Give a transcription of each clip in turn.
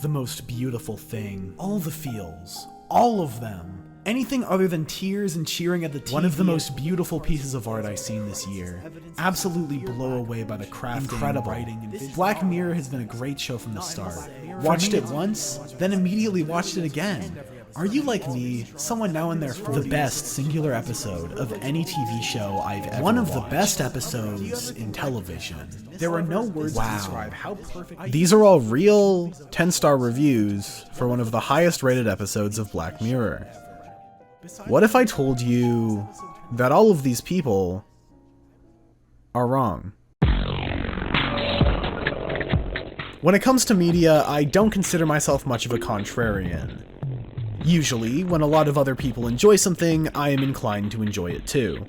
The most beautiful thing, all the feels, all of them. Anything other than tears and cheering at the TV. One of the most beautiful pieces of art I've seen this year. Absolutely blow away by the crafting, incredible writing, and Black Mirror has been a great show from the start. Watched it once, then immediately watched it again. Are you like me, someone now in their 40s? The best singular episode of any TV show I've ever One of watched. The best episodes in television. There are no words to describe how perfect. These are all real 10-star reviews for one of the highest rated episodes of Black Mirror. What if I told you that all of these people are wrong? When it comes to media, I don't consider myself much of a contrarian. Usually, when a lot of other people enjoy something, I am inclined to enjoy it too.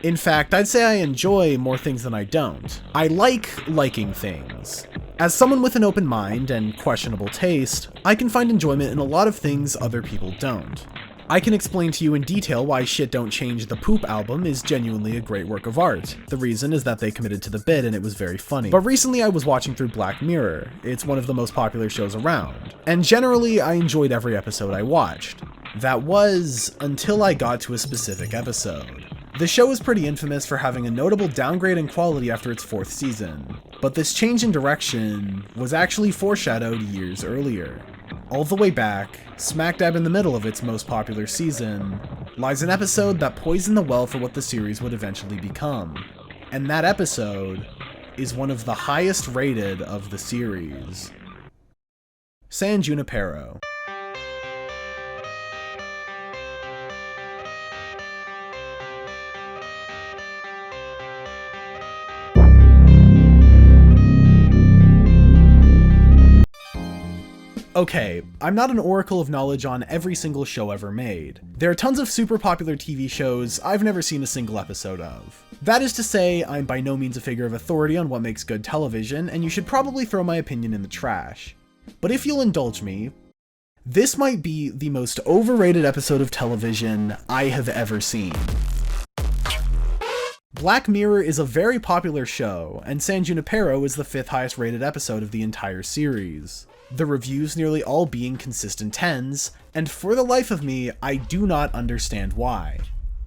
In fact, I'd say I enjoy more things than I don't. I like liking things. As someone with an open mind and questionable taste, I can find enjoyment in a lot of things other people don't. I can explain to you in detail why Shit Don't Change the Poop album is genuinely a great work of art. The reason is that they committed to the bit and it was very funny. But recently I was watching through Black Mirror. It's one of the most popular shows around. And generally I enjoyed every episode I watched. That was until I got to a specific episode. The show is pretty infamous for having a notable downgrade in quality after its 4th season. But this change in direction was actually foreshadowed years earlier. All the way back, smack dab in the middle of its most popular season, lies an episode that poisoned the well for what the series would eventually become. And that episode is one of the highest rated of the series. San Junipero. Okay, I'm not an oracle of knowledge on every single show ever made. There are tons of super popular TV shows I've never seen a single episode of. That is to say, I'm by no means a figure of authority on what makes good television, and you should probably throw my opinion in the trash. But if you'll indulge me, this might be the most overrated episode of television I have ever seen. Black Mirror is a very popular show, and San Junipero is the 5th highest rated episode of the entire series. The reviews nearly all being consistent 10s, and for the life of me, I do not understand why.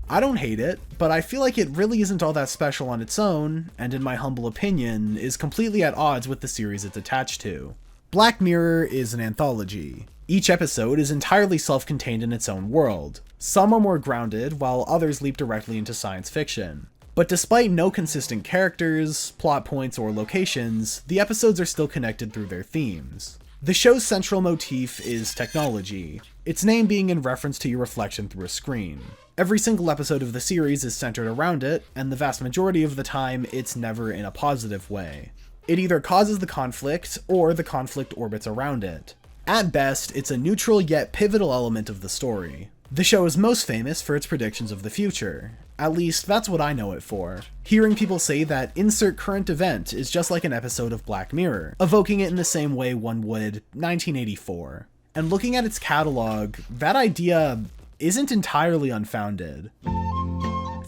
I don't hate it, but I feel like it really isn't all that special on its own, and in my humble opinion, is completely at odds with the series it's attached to. Black Mirror is an anthology. Each episode is entirely self-contained in its own world. Some are more grounded, while others leap directly into science fiction. But despite no consistent characters, plot points, or locations, the episodes are still connected through their themes. The show's central motif is technology, its name being in reference to your reflection through a screen. Every single episode of the series is centered around it, and the vast majority of the time, it's never in a positive way. It either causes the conflict, or the conflict orbits around it. At best, it's a neutral yet pivotal element of the story. The show is most famous for its predictions of the future. At least, that's what I know it for. Hearing people say that insert current event is just like an episode of Black Mirror, evoking it in the same way one would 1984. And looking at its catalog, that idea isn't entirely unfounded.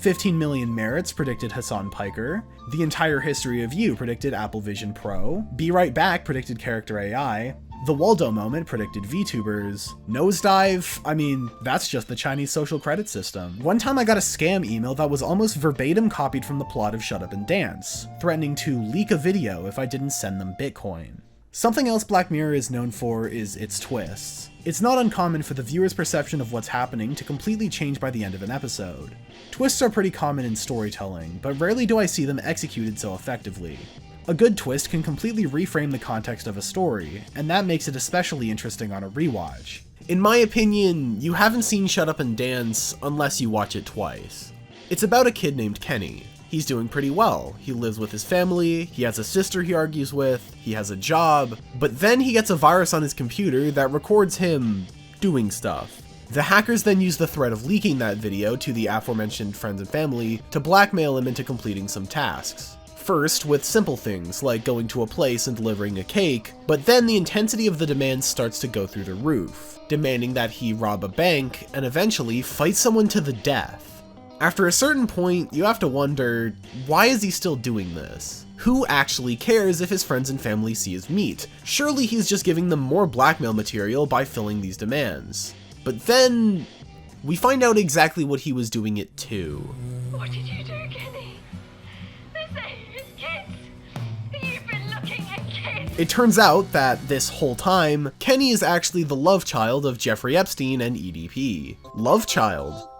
15 Million Merits predicted Hassan Piker, The Entire History of You predicted Apple Vision Pro, Be Right Back predicted Character AI, The Waldo Moment predicted VTubers. Nosedive? I mean, that's just the Chinese social credit system. One time I got a scam email that was almost verbatim copied from the plot of Shut Up and Dance, threatening to leak a video if I didn't send them Bitcoin. Something else Black Mirror is known for is its twists. It's not uncommon for the viewer's perception of what's happening to completely change by the end of an episode. Twists are pretty common in storytelling, but rarely do I see them executed so effectively. A good twist can completely reframe the context of a story, and that makes it especially interesting on a rewatch. In my opinion, you haven't seen Shut Up and Dance unless you watch it twice. It's about a kid named Kenny. He's doing pretty well. He lives with his family, he has a sister he argues with, he has a job, but then he gets a virus on his computer that records him doing stuff. The hackers then use the threat of leaking that video to the aforementioned friends and family to blackmail him into completing some tasks. First, with simple things like going to a place and delivering a cake, but then the intensity of the demands starts to go through the roof, demanding that he rob a bank and eventually fight someone to the death. After a certain point, you have to wonder, why is he still doing this? Who actually cares if his friends and family see his meat? Surely he's just giving them more blackmail material by filling these demands. But then we find out exactly what he was doing it to. What did you do, Kenny? They're saying it's kids. You've been looking at kids. It turns out that this whole time, Kenny is actually the love child of Jeffrey Epstein and EDP. Love child.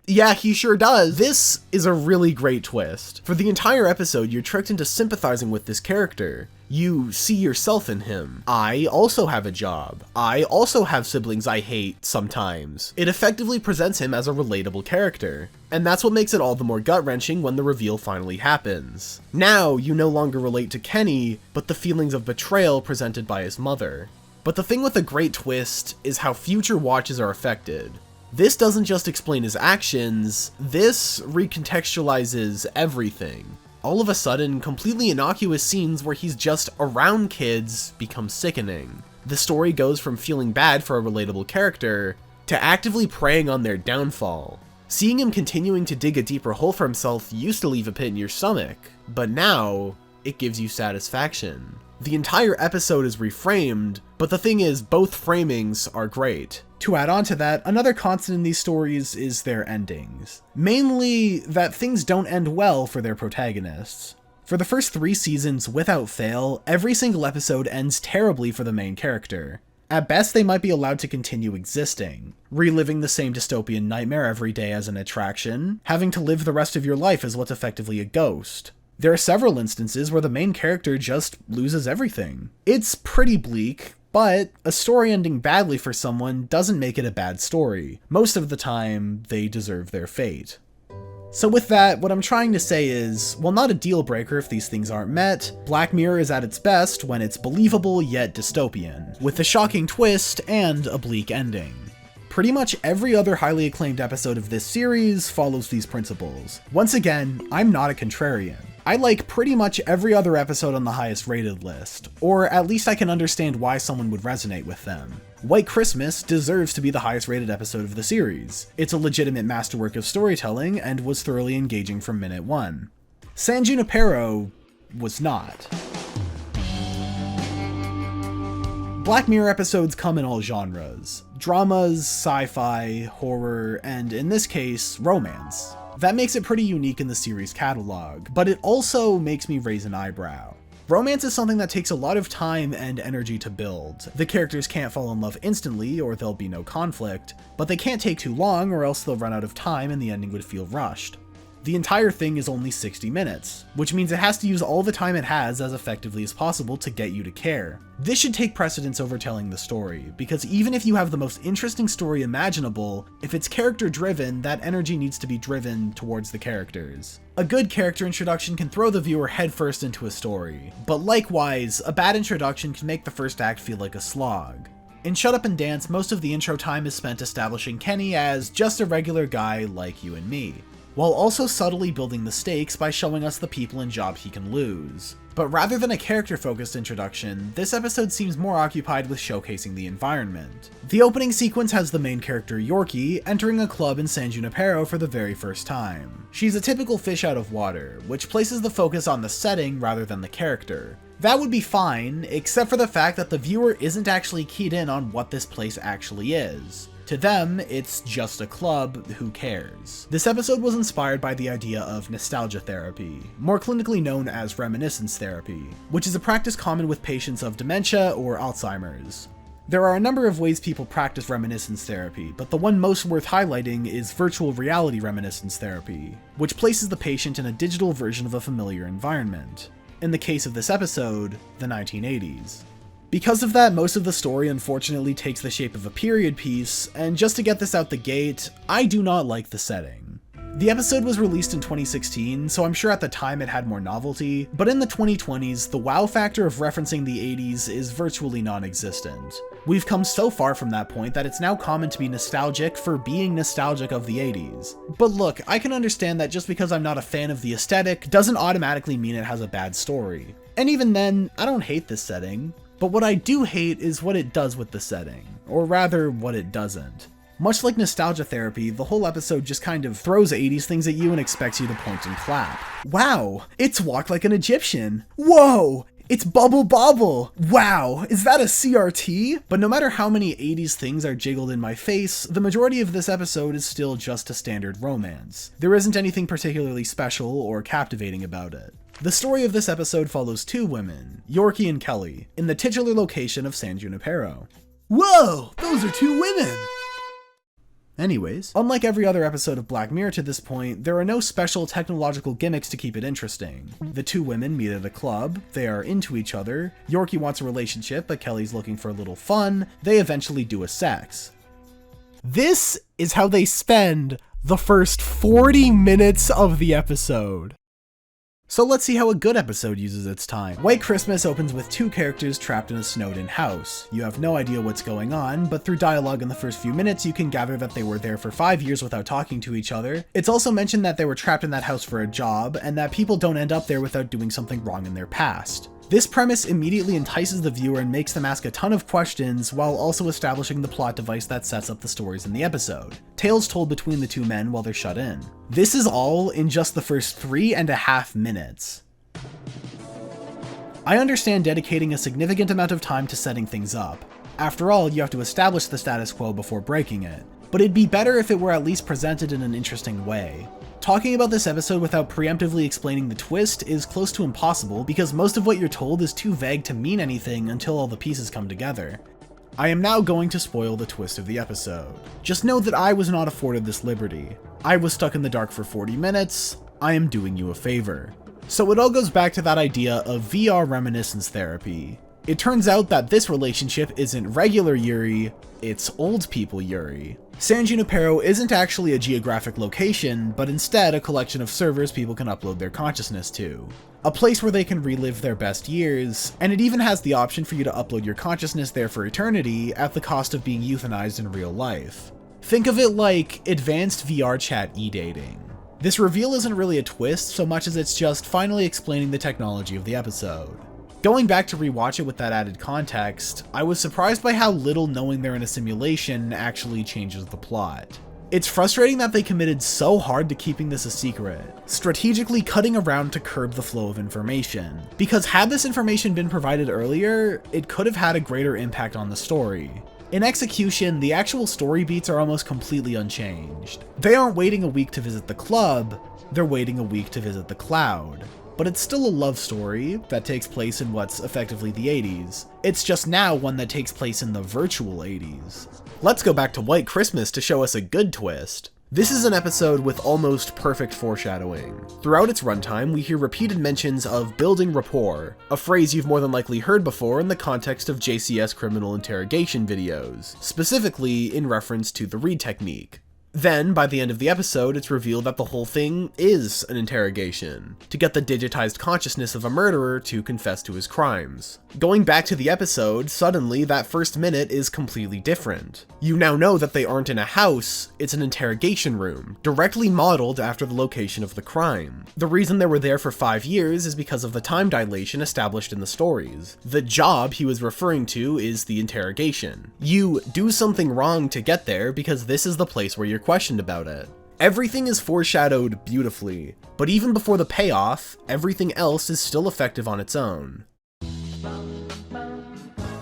Yeah, he sure does. This is a really great twist. For the entire episode, you're tricked into sympathizing with this character. You see yourself in him. I also have a job. I also have siblings I hate sometimes. It effectively presents him as a relatable character. And that's what makes it all the more gut-wrenching when the reveal finally happens. Now, you no longer relate to Kenny, but the feelings of betrayal presented by his mother. But the thing with a great twist is how future watches are affected. This doesn't just explain his actions, this recontextualizes everything. All of a sudden, completely innocuous scenes where he's just around kids become sickening. The story goes from feeling bad for a relatable character to actively preying on their downfall. Seeing him continuing to dig a deeper hole for himself used to leave a pit in your stomach, but now it gives you satisfaction. The entire episode is reframed, but the thing is, both framings are great. To add on to that, another constant in these stories is their endings. Mainly, that things don't end well for their protagonists. For the first 3 seasons, without fail, every single episode ends terribly for the main character. At best, they might be allowed to continue existing, reliving the same dystopian nightmare every day as an attraction, having to live the rest of your life as what's effectively a ghost. There are several instances where the main character just loses everything. It's pretty bleak, but a story ending badly for someone doesn't make it a bad story. Most of the time, they deserve their fate. So with that, what I'm trying to say is, while not a deal breaker if these things aren't met, Black Mirror is at its best when it's believable yet dystopian, with a shocking twist and a bleak ending. Pretty much every other highly acclaimed episode of this series follows these principles. Once again, I'm not a contrarian. I like pretty much every other episode on the highest rated list, or at least I can understand why someone would resonate with them. White Christmas deserves to be the highest rated episode of the series. It's a legitimate masterwork of storytelling and was thoroughly engaging from minute one. San Junipero was not. Black Mirror episodes come in all genres. Dramas, sci-fi, horror, and in this case, romance. That makes it pretty unique in the series catalog, but it also makes me raise an eyebrow. Romance is something that takes a lot of time and energy to build. The characters can't fall in love instantly or there'll be no conflict, but they can't take too long or else they'll run out of time and the ending would feel rushed. The entire thing is only 60 minutes, which means it has to use all the time it has as effectively as possible to get you to care. This should take precedence over telling the story, because even if you have the most interesting story imaginable, if it's character driven, that energy needs to be driven towards the characters. A good character introduction can throw the viewer headfirst into a story, but likewise, a bad introduction can make the first act feel like a slog. In Shut Up and Dance, most of the intro time is spent establishing Kenny as just a regular guy like you and me, while also subtly building the stakes by showing us the people and jobs he can lose. But rather than a character-focused introduction, this episode seems more occupied with showcasing the environment. The opening sequence has the main character, Yorkie, entering a club in San Junipero for the very first time. She's a typical fish out of water, which places the focus on the setting rather than the character. That would be fine, except for the fact that the viewer isn't actually keyed in on what this place actually is. To them, it's just a club, who cares? This episode was inspired by the idea of nostalgia therapy, more clinically known as reminiscence therapy, which is a practice common with patients of dementia or Alzheimer's. There are a number of ways people practice reminiscence therapy, but the one most worth highlighting is virtual reality reminiscence therapy, which places the patient in a digital version of a familiar environment. In the case of this episode, the 1980s. Because of that, most of the story unfortunately takes the shape of a period piece, and just to get this out the gate, I do not like the setting. The episode was released in 2016, so I'm sure at the time it had more novelty, but in the 2020s, the wow factor of referencing the 80s is virtually non-existent. We've come so far from that point that it's now common to be nostalgic for being nostalgic of the 80s. But look, I can understand that just because I'm not a fan of the aesthetic doesn't automatically mean it has a bad story. And even then, I don't hate this setting. But what I do hate is what it does with the setting, or rather, what it doesn't. Much like nostalgia therapy, the whole episode just kind of throws 80s things at you and expects you to point and clap. Wow, it's walked like an Egyptian. Whoa, it's Bubble Bobble. Wow, is that a CRT? But no matter how many 80s things are jiggled in my face, the majority of this episode is still just a standard romance. There isn't anything particularly special or captivating about it. The story of this episode follows two women, Yorkie and Kelly, in the titular location of San Junipero. Whoa, those are two women! Anyways, unlike every other episode of Black Mirror to this point, there are no special technological gimmicks to keep it interesting. The two women meet at a club, they are into each other, Yorkie wants a relationship but Kelly's looking for a little fun, they eventually do a sex. This is how they spend the first 40 minutes of the episode. So let's see how a good episode uses its time. White Christmas opens with two characters trapped in a snowed-in house. You have no idea what's going on, but through dialogue in the first few minutes, you can gather that they were there for 5 years without talking to each other. It's also mentioned that they were trapped in that house for a job, and that people don't end up there without doing something wrong in their past. This premise immediately entices the viewer and makes them ask a ton of questions, while also establishing the plot device that sets up the stories in the episode. Tales told between the two men while they're shut in. This is all in just the first 3.5 minutes. I understand dedicating a significant amount of time to setting things up. After all, you have to establish the status quo before breaking it. But it'd be better if it were at least presented in an interesting way. Talking about this episode without preemptively explaining the twist is close to impossible because most of what you're told is too vague to mean anything until all the pieces come together. I am now going to spoil the twist of the episode. Just know that I was not afforded this liberty. I was stuck in the dark for 40 minutes, I am doing you a favor. So it all goes back to that idea of VR reminiscence therapy. It turns out that this relationship isn't regular Yuri, it's old people Yuri. San Junipero isn't actually a geographic location, but instead a collection of servers people can upload their consciousness to. A place where they can relive their best years, and it even has the option for you to upload your consciousness there for eternity at the cost of being euthanized in real life. Think of it like advanced VR chat e-dating. This reveal isn't really a twist so much as it's just finally explaining the technology of the episode. Going back to rewatch it with that added context, I was surprised by how little knowing they're in a simulation actually changes the plot. It's frustrating that they committed so hard to keeping this a secret, strategically cutting around to curb the flow of information. Because had this information been provided earlier, it could have had a greater impact on the story. In execution, the actual story beats are almost completely unchanged. They aren't waiting a week to visit the club, they're waiting a week to visit the cloud. But it's still a love story that takes place in what's effectively the 80s. It's just now one that takes place in the virtual 80s. Let's go back to White Christmas to show us a good twist. This is an episode with almost perfect foreshadowing. Throughout its runtime, we hear repeated mentions of building rapport, a phrase you've more than likely heard before in the context of JCS criminal interrogation videos, specifically in reference to the Reed technique. Then, by the end of the episode, it's revealed that the whole thing is an interrogation, to get the digitized consciousness of a murderer to confess to his crimes. Going back to the episode, suddenly that first minute is completely different. You now know that they aren't in a house, it's an interrogation room, directly modeled after the location of the crime. The reason they were there for 5 years is because of the time dilation established in the stories. The job he was referring to is the interrogation. You do something wrong to get there because this is the place where you're questioned about it. Everything is foreshadowed beautifully, but even before the payoff, everything else is still effective on its own.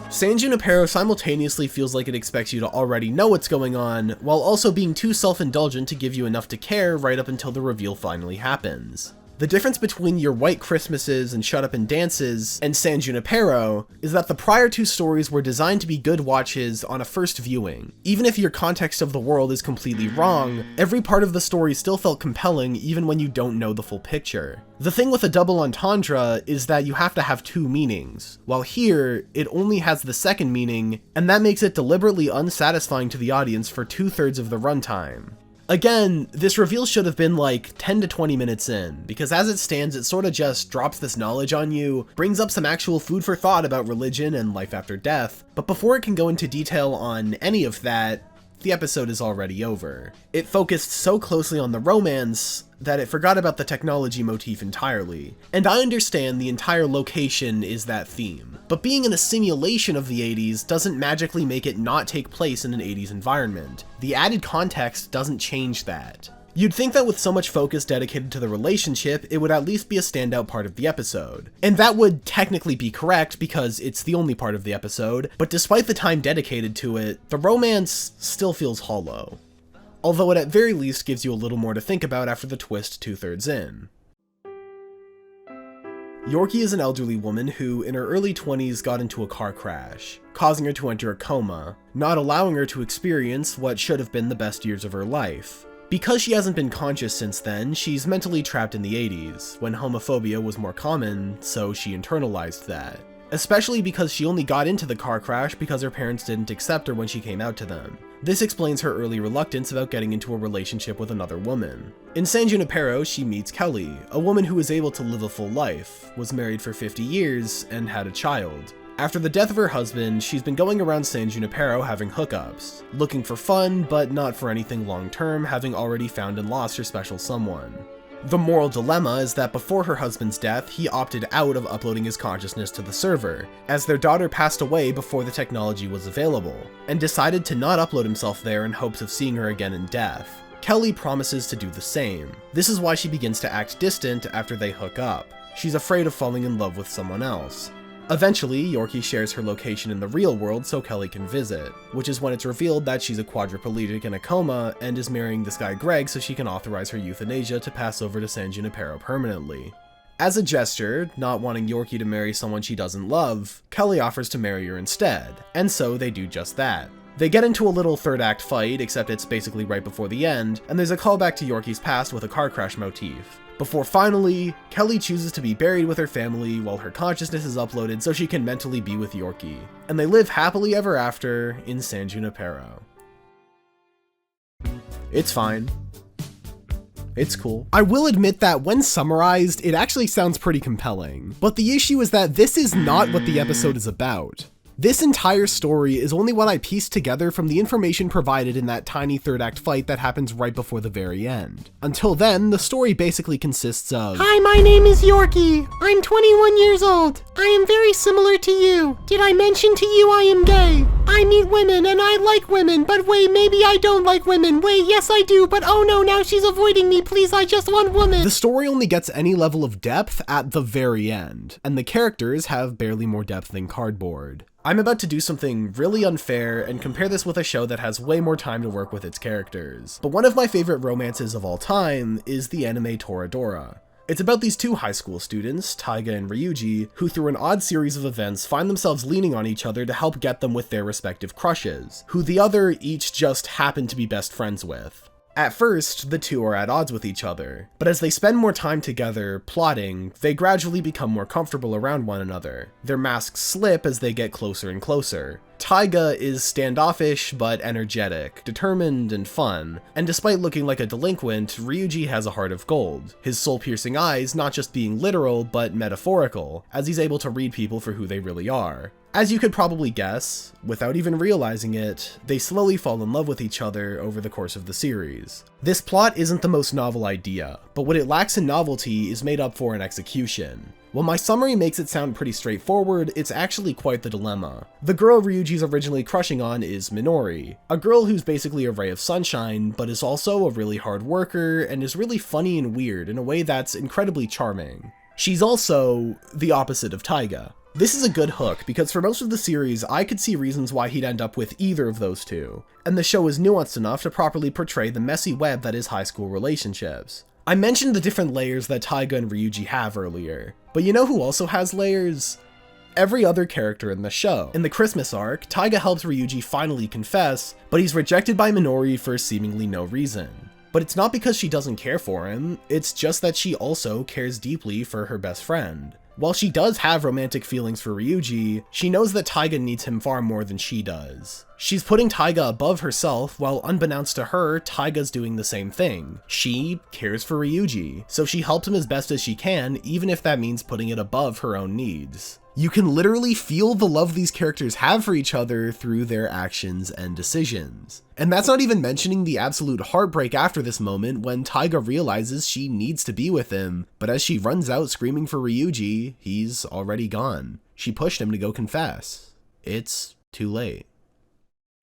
San Junipero simultaneously feels like it expects you to already know what's going on, while also being too self-indulgent to give you enough to care right up until the reveal finally happens. The difference between your White Christmases and Shut Up and Dances and San Junipero is that the prior two stories were designed to be good watches on a first viewing. Even if your context of the world is completely wrong, every part of the story still felt compelling even when you don't know the full picture. The thing with a double entendre is that you have to have two meanings, while here, it only has the second meaning, and that makes it deliberately unsatisfying to the audience for 2/3 of the runtime. Again, this reveal should have been like 10 to 20 minutes in, because as it stands, it sort of just drops this knowledge on you, brings up some actual food for thought about religion and life after death, but before it can go into detail on any of that, the episode is already over. It focused so closely on the romance, that it forgot about the technology motif entirely. And I understand the entire location is that theme, but being in a simulation of the 80s doesn't magically make it not take place in an 80s environment. The added context doesn't change that. You'd think that with so much focus dedicated to the relationship, it would at least be a standout part of the episode. And that would technically be correct because it's the only part of the episode, but despite the time dedicated to it, the romance still feels hollow. Although it at very least gives you a little more to think about after the twist 2/3 in. Yorkie is an elderly woman who, in her early 20s, got into a car crash, causing her to enter a coma, not allowing her to experience what should have been the best years of her life. Because she hasn't been conscious since then, she's mentally trapped in the 80s, when homophobia was more common, so she internalized that. Especially because she only got into the car crash because her parents didn't accept her when she came out to them. This explains her early reluctance about getting into a relationship with another woman. In San Junipero, she meets Kelly, a woman who was able to live a full life, was married for 50 years, and had a child. After the death of her husband, she's been going around San Junipero having hookups, looking for fun, but not for anything long-term, having already found and lost her special someone. The moral dilemma is that before her husband's death, he opted out of uploading his consciousness to the server, as their daughter passed away before the technology was available, and decided to not upload himself there in hopes of seeing her again in death. Kelly promises to do the same. This is why she begins to act distant after they hook up. She's afraid of falling in love with someone else. Eventually, Yorkie shares her location in the real world so Kelly can visit, which is when it's revealed that she's a quadriplegic in a coma and is marrying this guy Greg so she can authorize her euthanasia to pass over to San Junipero permanently. As a gesture, not wanting Yorkie to marry someone she doesn't love, Kelly offers to marry her instead, and so they do just that. They get into a little third act fight, except it's basically right before the end, and there's a callback to Yorkie's past with a car crash motif. Before finally, Kelly chooses to be buried with her family while her consciousness is uploaded so she can mentally be with Yorkie. And they live happily ever after in San Junipero. It's fine. It's cool. I will admit that when summarized, it actually sounds pretty compelling. But the issue is that this is not what the episode is about. This entire story is only what I pieced together from the information provided in that tiny third act fight that happens right before the very end. Until then, the story basically consists of, "Hi, my name is Yorkie. I'm 21 years old. I am very similar to you. Did I mention to you I am gay? I meet women and I like women, but wait, maybe I don't like women. Wait, yes I do, but oh no, now she's avoiding me. Please, I just want women." The story only gets any level of depth at the very end, and the characters have barely more depth than cardboard. I'm about to do something really unfair and compare this with a show that has way more time to work with its characters. But one of my favorite romances of all time is the anime Toradora. It's about these two high school students, Taiga and Ryuji, who through an odd series of events find themselves leaning on each other to help get them with their respective crushes, who the other each just happen to be best friends with. At first, the two are at odds with each other, but as they spend more time together, plotting, they gradually become more comfortable around one another. Their masks slip as they get closer and closer. Taiga is standoffish but energetic, determined and fun, and despite looking like a delinquent, Ryuji has a heart of gold, his soul-piercing eyes not just being literal but metaphorical, as he's able to read people for who they really are. As you could probably guess, without even realizing it, they slowly fall in love with each other over the course of the series. This plot isn't the most novel idea, but what it lacks in novelty is made up for in execution. While my summary makes it sound pretty straightforward, it's actually quite the dilemma. The girl Ryuji's originally crushing on is Minori, a girl who's basically a ray of sunshine, but is also a really hard worker and is really funny and weird in a way that's incredibly charming. She's also the opposite of Taiga. This is a good hook, because for most of the series, I could see reasons why he'd end up with either of those two, and the show is nuanced enough to properly portray the messy web that is high school relationships. I mentioned the different layers that Taiga and Ryuji have earlier, but you know who also has layers? Every other character in the show. In the Christmas arc, Taiga helps Ryuji finally confess, but he's rejected by Minori for seemingly no reason. But it's not because she doesn't care for him, it's just that she also cares deeply for her best friend. While she does have romantic feelings for Ryuji, she knows that Taiga needs him far more than she does. She's putting Taiga above herself, while unbeknownst to her, Taiga's doing the same thing. She cares for Ryuji, so she helps him as best as she can, even if that means putting it above her own needs. You can literally feel the love these characters have for each other through their actions and decisions. And that's not even mentioning the absolute heartbreak after this moment when Taiga realizes she needs to be with him, but as she runs out screaming for Ryuji, he's already gone. She pushed him to go confess. It's too late.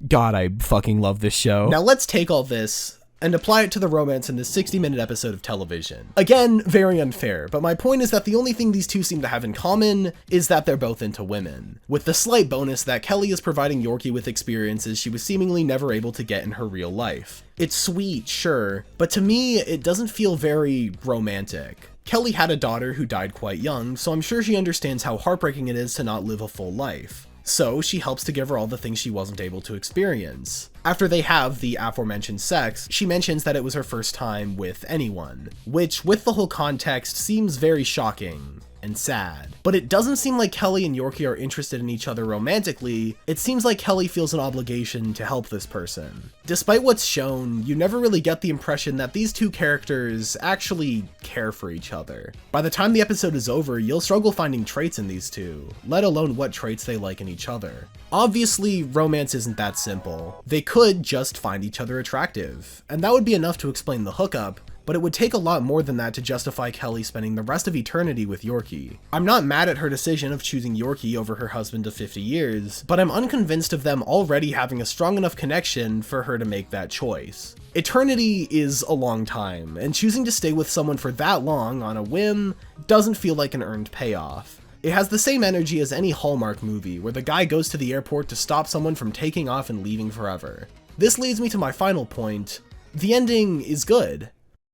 God, I fucking love this show. Now let's take all this and apply it to the romance in this 60-minute episode of television. Again, very unfair, but my point is that the only thing these two seem to have in common is that they're both into women, with the slight bonus that Kelly is providing Yorkie with experiences she was seemingly never able to get in her real life. It's sweet, sure, but to me, it doesn't feel very romantic. Kelly had a daughter who died quite young, so I'm sure she understands how heartbreaking it is to not live a full life. So she helps to give her all the things she wasn't able to experience. After they have the aforementioned sex, she mentions that it was her first time with anyone, which with the whole context seems very shocking and sad. But it doesn't seem like Kelly and Yorkie are interested in each other romantically. It seems like Kelly feels an obligation to help this person. Despite what's shown, you never really get the impression that these two characters actually care for each other. By the time the episode is over, you'll struggle finding traits in these two, let alone what traits they like in each other. Obviously, romance isn't that simple. They could just find each other attractive, and that would be enough to explain the hookup, but it would take a lot more than that to justify Kelly spending the rest of eternity with Yorkie. I'm not mad at her decision of choosing Yorkie over her husband of 50 years, but I'm unconvinced of them already having a strong enough connection for her to make that choice. Eternity is a long time, and choosing to stay with someone for that long on a whim doesn't feel like an earned payoff. It has the same energy as any Hallmark movie, where the guy goes to the airport to stop someone from taking off and leaving forever. This leads me to my final point. The ending is good.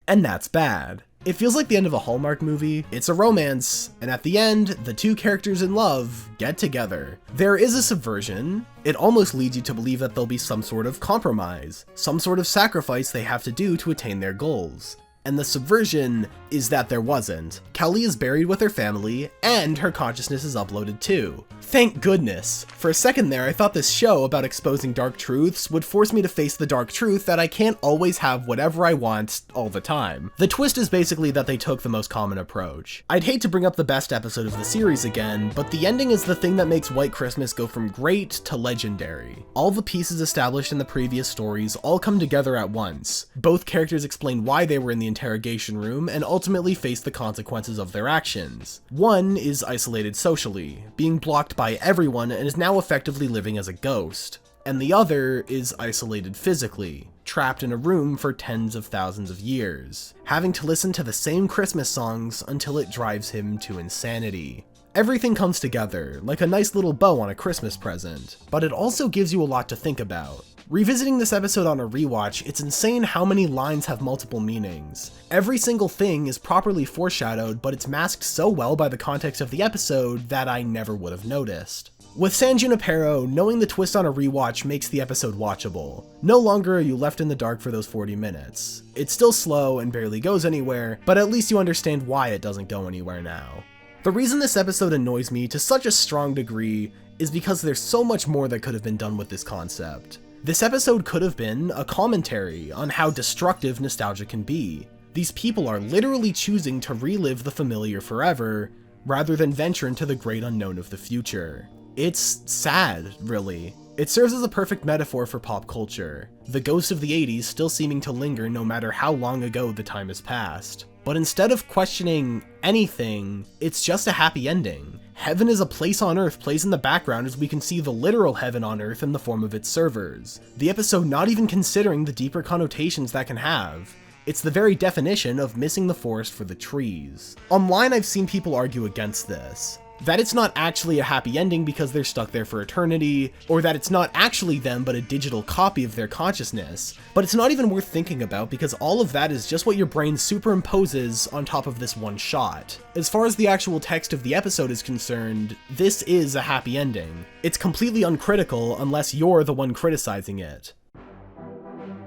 And that's bad. It feels like the end of a Hallmark movie. It's a romance, and at the end, the two characters in love get together. There is a subversion. It almost leads you to believe that there'll be some sort of compromise, some sort of sacrifice they have to do to attain their goals. And the subversion is that there wasn't. Kelly is buried with her family, and her consciousness is uploaded too. Thank goodness. For a second there, I thought this show about exposing dark truths would force me to face the dark truth that I can't always have whatever I want all the time. The twist is basically that they took the most common approach. I'd hate to bring up the best episode of the series again, but the ending is the thing that makes White Christmas go from great to legendary. All the pieces established in the previous stories all come together at once. Both characters explain why they were in the interrogation room and ultimately face the consequences of their actions. One is isolated socially, being blocked by everyone and is now effectively living as a ghost. And the other is isolated physically, trapped in a room for tens of thousands of years, having to listen to the same Christmas songs until it drives him to insanity. Everything comes together, like a nice little bow on a Christmas present, but it also gives you a lot to think about. Revisiting this episode on a rewatch, it's insane how many lines have multiple meanings. Every single thing is properly foreshadowed, but it's masked so well by the context of the episode that I never would have noticed. With San Junipero, knowing the twist on a rewatch makes the episode watchable. No longer are you left in the dark for those 40 minutes. It's still slow and barely goes anywhere, but at least you understand why it doesn't go anywhere now. The reason this episode annoys me to such a strong degree is because there's so much more that could have been done with this concept. This episode could have been a commentary on how destructive nostalgia can be. These people are literally choosing to relive the familiar forever, rather than venture into the great unknown of the future. It's sad, really. It serves as a perfect metaphor for pop culture, the ghost of the 80s still seeming to linger no matter how long ago the time has passed. But instead of questioning anything, it's just a happy ending. Heaven is a place on Earth plays in the background as we can see the literal heaven on Earth in the form of its servers. The episode not even considering the deeper connotations that can have. It's the very definition of missing the forest for the trees. Online I've seen people argue against this. That it's not actually a happy ending because they're stuck there for eternity, or that it's not actually them but a digital copy of their consciousness. But it's not even worth thinking about because all of that is just what your brain superimposes on top of this one shot. As far as the actual text of the episode is concerned, this is a happy ending. It's completely uncritical unless you're the one criticizing it.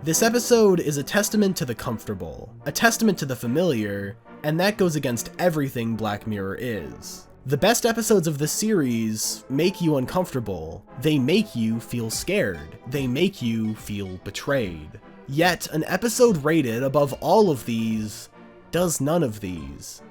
This episode is a testament to the comfortable, a testament to the familiar, and that goes against everything Black Mirror is. The best episodes of this series make you uncomfortable. They make you feel scared. They make you feel betrayed. Yet, an episode rated above all of these does none of these.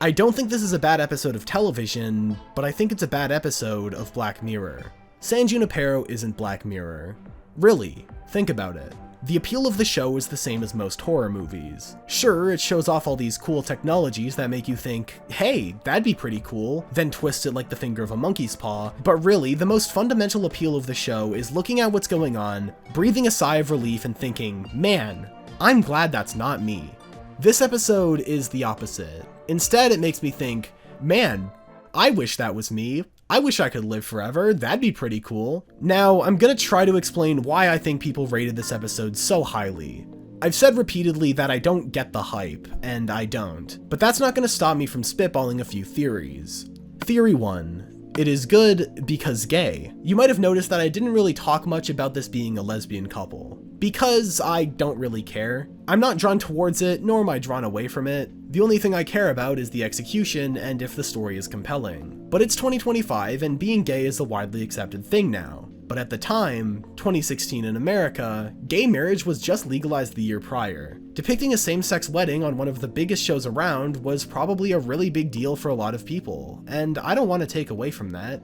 I don't think this is a bad episode of television, but I think it's a bad episode of Black Mirror. San Junipero isn't Black Mirror. Really, think about it. The appeal of the show is the same as most horror movies. Sure, it shows off all these cool technologies that make you think, hey, that'd be pretty cool, then twist it like the finger of a monkey's paw, but really, the most fundamental appeal of the show is looking at what's going on, breathing a sigh of relief and thinking, man, I'm glad that's not me. This episode is the opposite. Instead, it makes me think, man, I wish that was me. I wish I could live forever, that'd be pretty cool. Now, I'm gonna try to explain why I think people rated this episode so highly. I've said repeatedly that I don't get the hype, and I don't, but that's not gonna stop me from spitballing a few theories. Theory 1. It is good because gay. You might have noticed that I didn't really talk much about this being a lesbian couple. Because I don't really care. I'm not drawn towards it, nor am I drawn away from it. The only thing I care about is the execution and if the story is compelling. But it's 2025 and being gay is a widely accepted thing now. But at the time, 2016 in America, gay marriage was just legalized the year prior. Depicting a same-sex wedding on one of the biggest shows around was probably a really big deal for a lot of people, and I don't want to take away from that.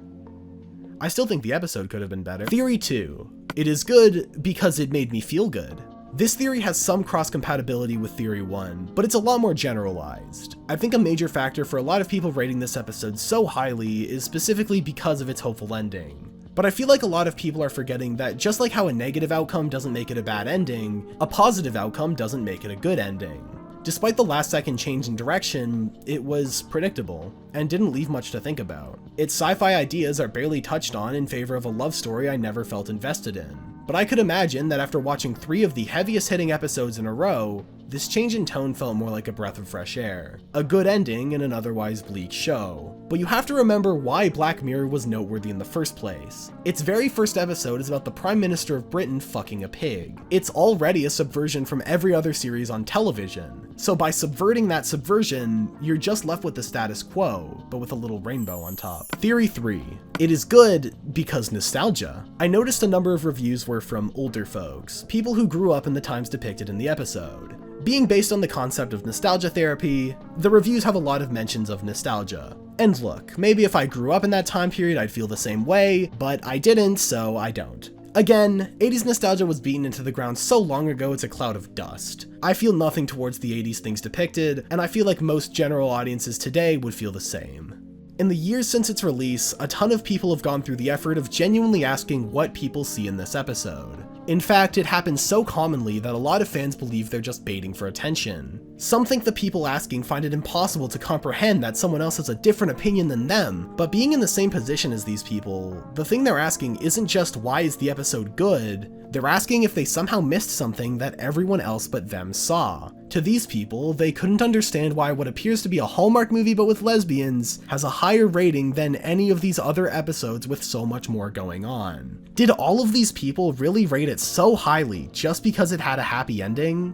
I still think the episode could have been better. Theory 2. It is good because it made me feel good. This theory has some cross-compatibility with Theory 1, but it's a lot more generalized. I think a major factor for a lot of people rating this episode so highly is specifically because of its hopeful ending. But I feel like a lot of people are forgetting that just like how a negative outcome doesn't make it a bad ending, a positive outcome doesn't make it a good ending. Despite the last-second change in direction, it was predictable, and didn't leave much to think about. Its sci-fi ideas are barely touched on in favor of a love story I never felt invested in. But I could imagine that after watching 3 of the heaviest-hitting episodes in a row, this change in tone felt more like a breath of fresh air. A good ending in an otherwise bleak show. But you have to remember why Black Mirror was noteworthy in the first place. Its very first episode is about the Prime Minister of Britain fucking a pig. It's already a subversion from every other series on television. So by subverting that subversion, you're just left with the status quo, but with a little rainbow on top. Theory 3. It is good because nostalgia. I noticed a number of reviews were from older folks, people who grew up in the times depicted in the episode. Being based on the concept of nostalgia therapy, the reviews have a lot of mentions of nostalgia. And look, maybe if I grew up in that time period I'd feel the same way, but I didn't, so I don't. Again, 80s nostalgia was beaten into the ground so long ago it's a cloud of dust. I feel nothing towards the 80s things depicted, and I feel like most general audiences today would feel the same. In the years since its release, a ton of people have gone through the effort of genuinely asking what people see in this episode. In fact, it happens so commonly that a lot of fans believe they're just baiting for attention. Some think the people asking find it impossible to comprehend that someone else has a different opinion than them, but being in the same position as these people, the thing they're asking isn't just why is the episode good, they're asking if they somehow missed something that everyone else but them saw. To these people, they couldn't understand why what appears to be a Hallmark movie but with lesbians has a higher rating than any of these other episodes with so much more going on. Did all of these people really rate it so highly just because it had a happy ending?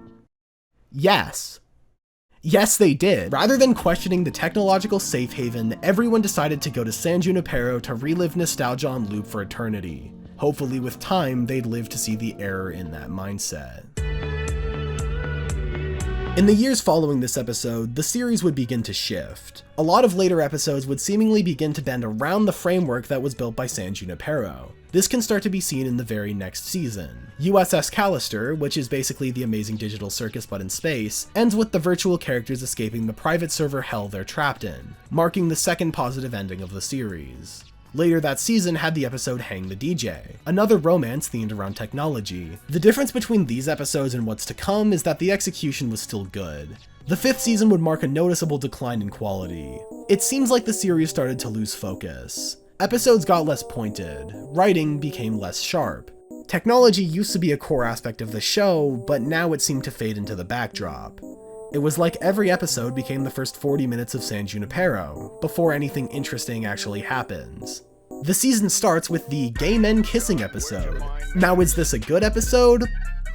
Yes. Yes, they did. Rather than questioning the technological safe haven, everyone decided to go to San Junipero to relive nostalgia on loop for eternity. Hopefully with time, they'd live to see the error in that mindset. In the years following this episode, the series would begin to shift. A lot of later episodes would seemingly begin to bend around the framework that was built by San Junipero. This can start to be seen in the very next season. USS Callister, which is basically the Amazing Digital Circus but in space, ends with the virtual characters escaping the private server hell they're trapped in, marking the second positive ending of the series. Later that season had the episode Hang the DJ, another romance themed around technology. The difference between these episodes and what's to come is that the execution was still good. The 5th season would mark a noticeable decline in quality. It seems like the series started to lose focus. Episodes got less pointed, writing became less sharp. Technology used to be a core aspect of the show, but now it seemed to fade into the backdrop. It was like every episode became the first 40 minutes of San Junipero, before anything interesting actually happens. The season starts with the gay men kissing episode. Now, is this a good episode?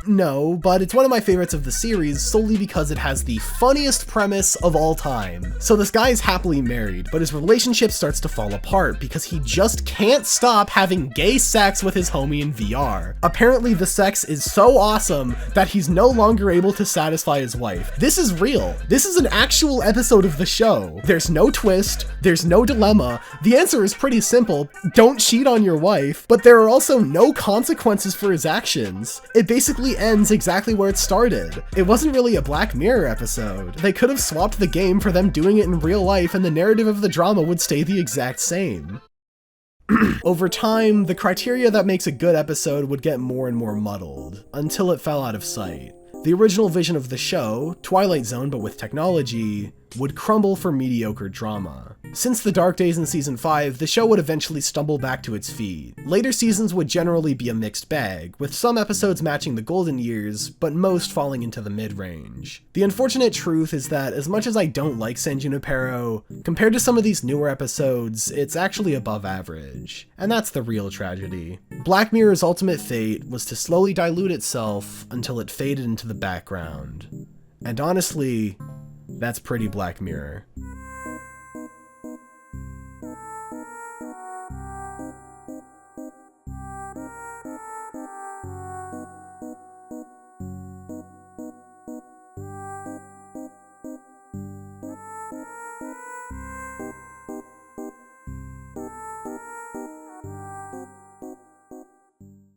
No, but it's one of my favorites of the series solely because it has the funniest premise of all time. So this guy is happily married, but his relationship starts to fall apart because he just can't stop having gay sex with his homie in VR. Apparently the sex is so awesome that he's no longer able to satisfy his wife. This is real. This is an actual episode of the show. There's no twist, there's no dilemma. The answer is pretty simple: don't cheat on your wife, but there are also no consequences for his actions. It basically ends exactly where it started. It wasn't really a Black Mirror episode. They could have swapped the game for them doing it in real life and the narrative of the drama would stay the exact same. Over time, the criteria that makes a good episode would get more and more muddled, until it fell out of sight. The original vision of the show, Twilight Zone but with technology, would crumble for mediocre drama. Since the dark days in season 5, the show would eventually stumble back to its feet. Later seasons would generally be a mixed bag, with some episodes matching the golden years, but most falling into the mid-range. The unfortunate truth is that as much as I don't like San Junipero, compared to some of these newer episodes, it's actually above average. And that's the real tragedy. Black Mirror's ultimate fate was to slowly dilute itself until it faded into the background. And honestly, that's pretty Black Mirror.